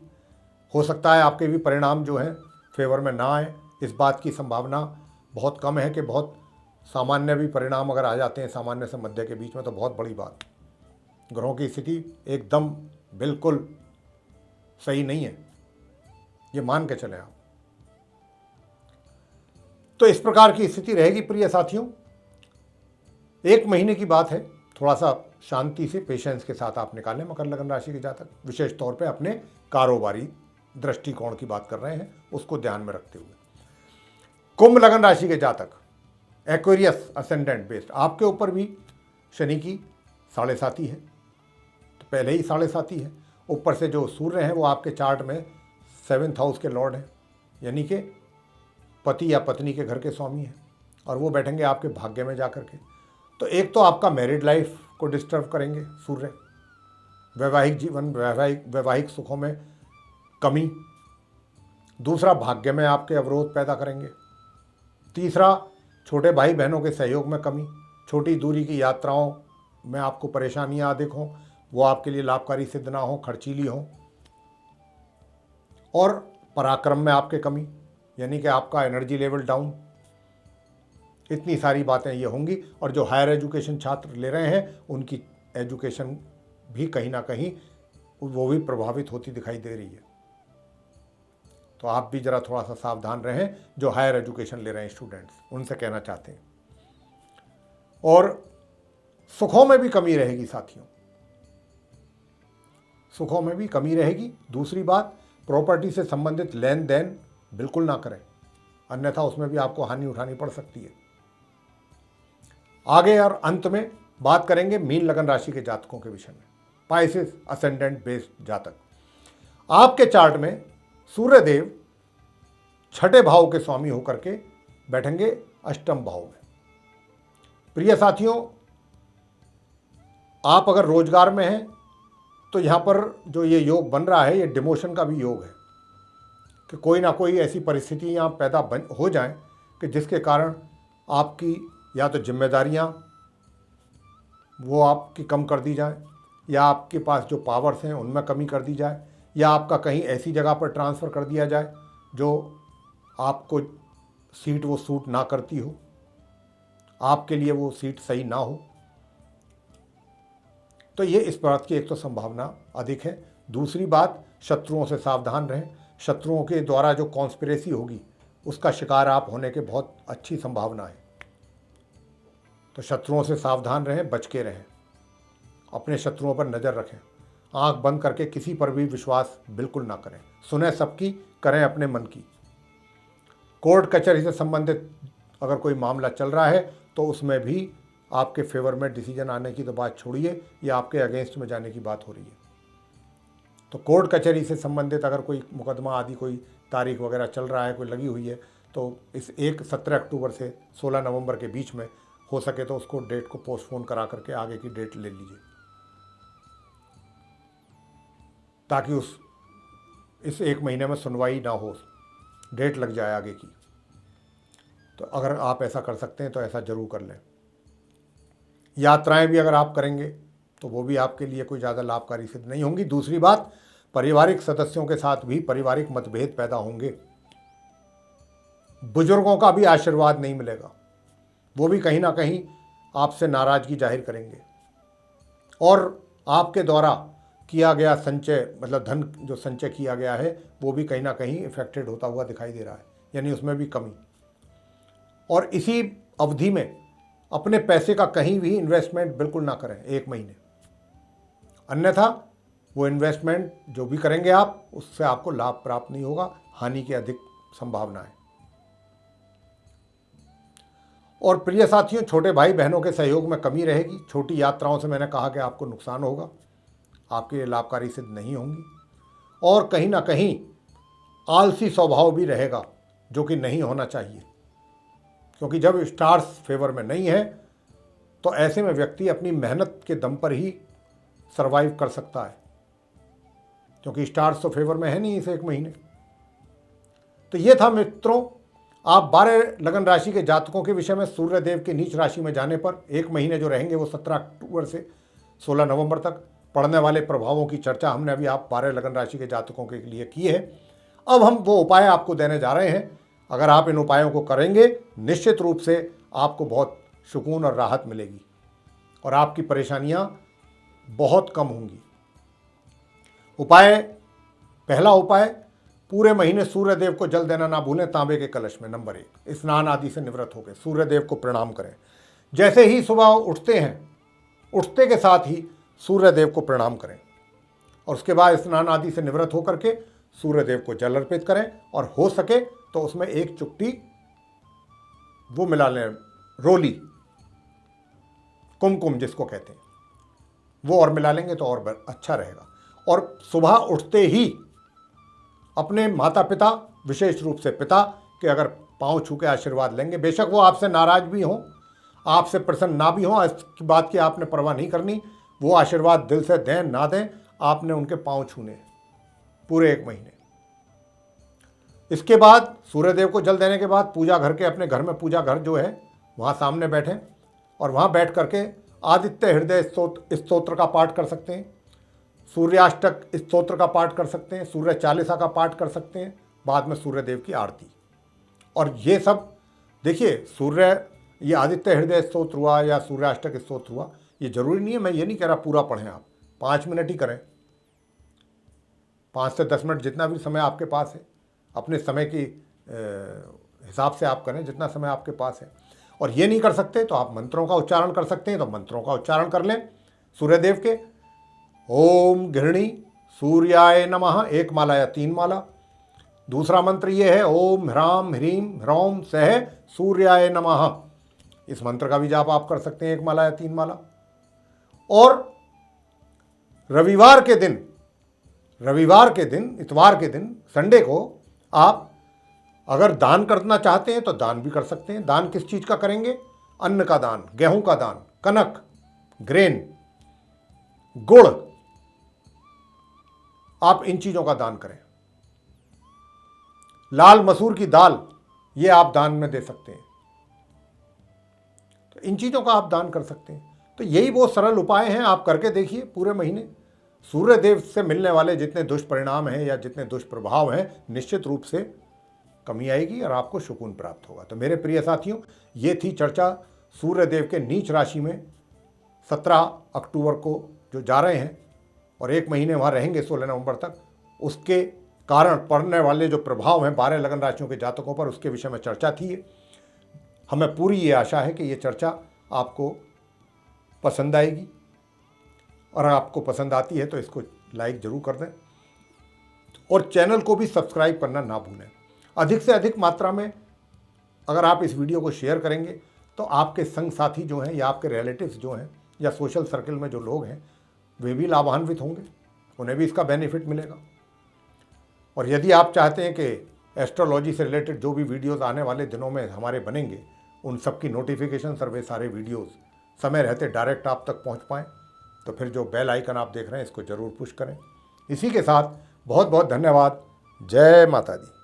B: हो सकता है आपके भी परिणाम जो हैं फेवर में ना आए। इस बात की संभावना बहुत कम है कि बहुत सामान्य भी परिणाम अगर आ जाते हैं सामान्य से मध्य के बीच में, तो बहुत बड़ी बात। ग्रहों की स्थिति एकदम बिल्कुल सही नहीं है, ये मान के चलें आप। तो इस प्रकार की स्थिति रहेगी प्रिय साथियों। 1 महीने की बात है, थोड़ा सा शांति से, पेशेंस के साथ आप निकालें मकर लगन राशि के जातक। विशेष तौर पे अपने कारोबारी दृष्टिकोण की बात कर रहे हैं, उसको ध्यान में रखते हुए। कुंभ लगन राशि के जातक, एक्वेरियस असेंडेंट बेस्ड, आपके ऊपर भी शनि की 7.5 है, तो पहले ही 7.5 है। ऊपर से जो सूर्य हैं वो आपके चार्ट में 7th हाउस के लॉर्ड हैं, यानी कि पति या पत्नी के घर के स्वामी हैं, और वो बैठेंगे आपके भाग्य में जाकर के। तो एक तो आपका मैरिड लाइफ को डिस्टर्ब करेंगे सूर्य, वैवाहिक जीवन, वैवाहिक सुखों में कमी। दूसरा, भाग्य में आपके अवरोध पैदा करेंगे। तीसरा, छोटे भाई बहनों के सहयोग में कमी। छोटी दूरी की यात्राओं में आपको परेशानियां अधिक हों, वो आपके लिए लाभकारी सिद्ध ना हो, खर्चीली हों। और पराक्रम में आपके कमी, यानी कि आपका एनर्जी लेवल डाउन। इतनी सारी बातें ये होंगी। और जो हायर एजुकेशन छात्र ले रहे हैं, उनकी एजुकेशन भी कहीं ना कहीं वो भी प्रभावित होती दिखाई दे रही है। तो आप भी ज़रा थोड़ा सा सावधान रहें, जो हायर एजुकेशन ले रहे हैं स्टूडेंट्स, उनसे कहना चाहते हैं। और सुखों में भी कमी रहेगी साथियों, सुखों में भी कमी रहेगी। दूसरी बात, प्रॉपर्टी से संबंधित लेन देन बिल्कुल ना करें, अन्यथा उसमें भी आपको हानि उठानी पड़ सकती है। आगे और अंत में बात करेंगे मीन लगन राशि के जातकों के विषय में, पाइसेस असेंडेंट बेस्ड जातक। आपके चार्ट में सूर्यदेव 6ठे भाव के स्वामी होकर के बैठेंगे 8म भाव में। प्रिय साथियों, आप अगर रोजगार में हैं तो यहाँ पर जो ये योग बन रहा है, ये डिमोशन का भी योग है कि कोई ना कोई ऐसी परिस्थिति यहाँ पैदा हो जाए कि जिसके कारण आपकी या तो जिम्मेदारियाँ वो आपकी कम कर दी जाए, या आपके पास जो पावर्स हैं उनमें कमी कर दी जाए, या आपका कहीं ऐसी जगह पर ट्रांसफ़र कर दिया जाए जो आपको सीट वो सूट ना करती हो, आपके लिए वो सीट सही ना हो। तो ये इस बात की एक तो संभावना अधिक है। दूसरी बात, शत्रुओं से सावधान रहें। शत्रुओं के द्वारा जो कॉन्स्पिरेसी होगी उसका शिकार आप होने के बहुत अच्छी संभावना है। तो शत्रुओं से सावधान रहें, बच के रहें, अपने शत्रुओं पर नज़र रखें, आंख बंद करके किसी पर भी विश्वास बिल्कुल ना करें, सुने सबकी, करें अपने मन की। कोर्ट कचहरी से संबंधित अगर कोई मामला चल रहा है तो उसमें भी आपके फेवर में डिसीजन आने की तो बात छोड़िए, या आपके अगेंस्ट में जाने की बात हो रही है। तो कोर्ट कचहरी से संबंधित अगर कोई मुकदमा आदि कोई तारीख वगैरह चल रहा है, कोई लगी हुई है, तो इस 17 अक्टूबर से 16 नवंबर के बीच में हो सके तो उसको डेट को पोस्टपोन करा करके आगे की डेट ले लीजिए, ताकि इस 1 महीने में सुनवाई ना हो, डेट लग जाए आगे की। तो अगर आप ऐसा कर सकते हैं तो ऐसा ज़रूर कर लें। यात्राएं भी अगर आप करेंगे तो वो भी आपके लिए कोई ज़्यादा लाभकारी सिद्ध नहीं होंगी। दूसरी बात, पारिवारिक सदस्यों के साथ भी पारिवारिक मतभेद पैदा होंगे। बुजुर्गों का भी आशीर्वाद नहीं मिलेगा, वो भी कहीं ना कहीं आपसे नाराज़गी जाहिर करेंगे, और आपके द्वारा किया गया संचय, मतलब धन जो संचय किया गया है, वो भी कहीं ना कहीं इफेक्टेड होता हुआ दिखाई दे रहा है, यानी उसमें भी कमी। और इसी अवधि में अपने पैसे का कहीं भी इन्वेस्टमेंट बिल्कुल ना करें 1 महीने, अन्यथा वो इन्वेस्टमेंट जो भी करेंगे आप, उससे आपको लाभ प्राप्त नहीं होगा, हानि की अधिक संभावना है। और प्रिय साथियों, छोटे भाई बहनों के सहयोग में कमी रहेगी। छोटी यात्राओं से मैंने कहा कि आपको नुकसान होगा, आपके लिए लाभकारी सिद्ध नहीं होंगी। और कहीं ना कहीं आलसी स्वभाव भी रहेगा, जो कि नहीं होना चाहिए, क्योंकि जब स्टार्स फेवर में नहीं है तो ऐसे में व्यक्ति अपनी मेहनत के दम पर ही सरवाइव कर सकता है, क्योंकि स्टार्स तो फेवर में है नहीं इस 1 महीने। तो ये था मित्रों, आप 12 लगन राशि के जातकों के विषय में सूर्य देव के नीच राशि में जाने पर 1 महीने जो रहेंगे वो 17 अक्टूबर से 16 नवंबर तक पड़ने वाले प्रभावों की चर्चा हमने अभी आप 12 लगन राशि के जातकों के लिए की है। अब हम वो उपाय आपको देने जा रहे हैं। अगर आप इन उपायों को करेंगे, निश्चित रूप से आपको बहुत सुकून और राहत मिलेगी और आपकी परेशानियां बहुत कम होंगी। पहला उपाय, पूरे महीने सूर्य देव को जल देना ना भूलें, तांबे के कलश में। नंबर 1, स्नान आदि से निवृत्त होकर सूर्य देव को प्रणाम करें। जैसे ही सुबह उठते हैं, उठते के साथ ही सूर्य देव को प्रणाम करें, और उसके बाद स्नान आदि से निवृत्त होकर के सूर्य देव को जल अर्पित करें, और हो सके तो उसमें 1 चुटकी वो मिला लें, रोली, कुमकुम जिसको कहते हैं, वो और मिला लेंगे तो और अच्छा रहेगा। और सुबह उठते ही अपने माता पिता, विशेष रूप से पिता के अगर पांव छू के आशीर्वाद लेंगे, बेशक वो आपसे नाराज भी हों, आपसे प्रसन्न ना भी हों, इसकी बात की आपने परवाह नहीं करनी। वो आशीर्वाद दिल से दें ना दें, आपने उनके पांव छूने पूरे 1 महीने। इसके बाद सूर्यदेव को जल देने के बाद पूजा घर के, अपने घर में पूजा घर जो है वहाँ सामने बैठें, और वहाँ बैठ करके आदित्य हृदय स्तोत्र का पाठ कर सकते हैं, सूर्याष्टक स्तोत्र का पाठ कर सकते हैं, सूर्य चालीसा का पाठ कर सकते हैं, बाद में सूर्यदेव की आरती। और ये सब देखिए, ये आदित्य हृदय स्तोत्र हुआ या सूर्याष्टक स्तोत्र हुआ, ये जरूरी नहीं है, मैं ये नहीं कह रहा पूरा पढ़ें आप, 5 मिनट ही करें, 5 से 10 मिनट जितना भी समय आपके पास है, अपने समय की हिसाब से आप करें जितना समय आपके पास है। और ये नहीं कर सकते तो आप मंत्रों का उच्चारण कर सकते हैं, तो मंत्रों का उच्चारण कर लें सूर्यदेव के। ओम घृणी सूर्याय नमः 1 माला या 3 माला। दूसरा मंत्र ये है, ओम ह्राम ह्रीम ह्रौम सह सूर्याय नमः। इस मंत्र का भी जाप आप कर सकते हैं 1 माला या 3 माला। और रविवार के दिन, इतवार के दिन, संडे को आप अगर दान करना चाहते हैं तो दान भी कर सकते हैं। दान किस चीज़ का करेंगे? अन्न का दान, गेहूं का दान, कनक, ग्रेन, गुड़, आप इन चीज़ों का दान करें। लाल मसूर की दाल ये आप दान में दे सकते हैं। तो इन चीज़ों का आप दान कर सकते हैं। तो यही वो सरल उपाय हैं, आप करके देखिए पूरे महीने। सूर्य देव से मिलने वाले जितने दुष्परिणाम हैं या जितने दुष्प्रभाव हैं, निश्चित रूप से कमी आएगी और आपको सुकून प्राप्त होगा। तो मेरे प्रिय साथियों, ये थी चर्चा सूर्य देव के नीच राशि में 17 अक्टूबर को जो जा रहे हैं और 1 महीने वहाँ रहेंगे 16 नवंबर तक, उसके कारण पड़ने वाले जो प्रभाव हैं 12 लगन राशियों के जातकों पर, उसके विषय में चर्चा थी। हमें पूरी ये आशा है कि ये चर्चा आपको पसंद आएगी, और आपको पसंद आती है तो इसको लाइक ज़रूर कर दें और चैनल को भी सब्सक्राइब करना ना भूलें। अधिक से अधिक मात्रा में अगर आप इस वीडियो को शेयर करेंगे तो आपके संग साथी जो हैं या आपके रिलेटिव्स जो हैं या सोशल सर्कल में जो लोग हैं वे भी लाभान्वित होंगे, उन्हें भी इसका बेनिफिट मिलेगा। और यदि आप चाहते हैं कि एस्ट्रोलॉजी से रिलेटेड जो भी वीडियोस आने वाले दिनों में हमारे बनेंगे, उन सब की नोटिफिकेशन और वे सारे वीडियोस समय रहते डायरेक्ट आप तक पहुंच पाएँ, तो फिर जो बेल आइकन आप देख रहे हैं इसको ज़रूर पुश करें। इसी के साथ बहुत बहुत धन्यवाद। जय माता दी।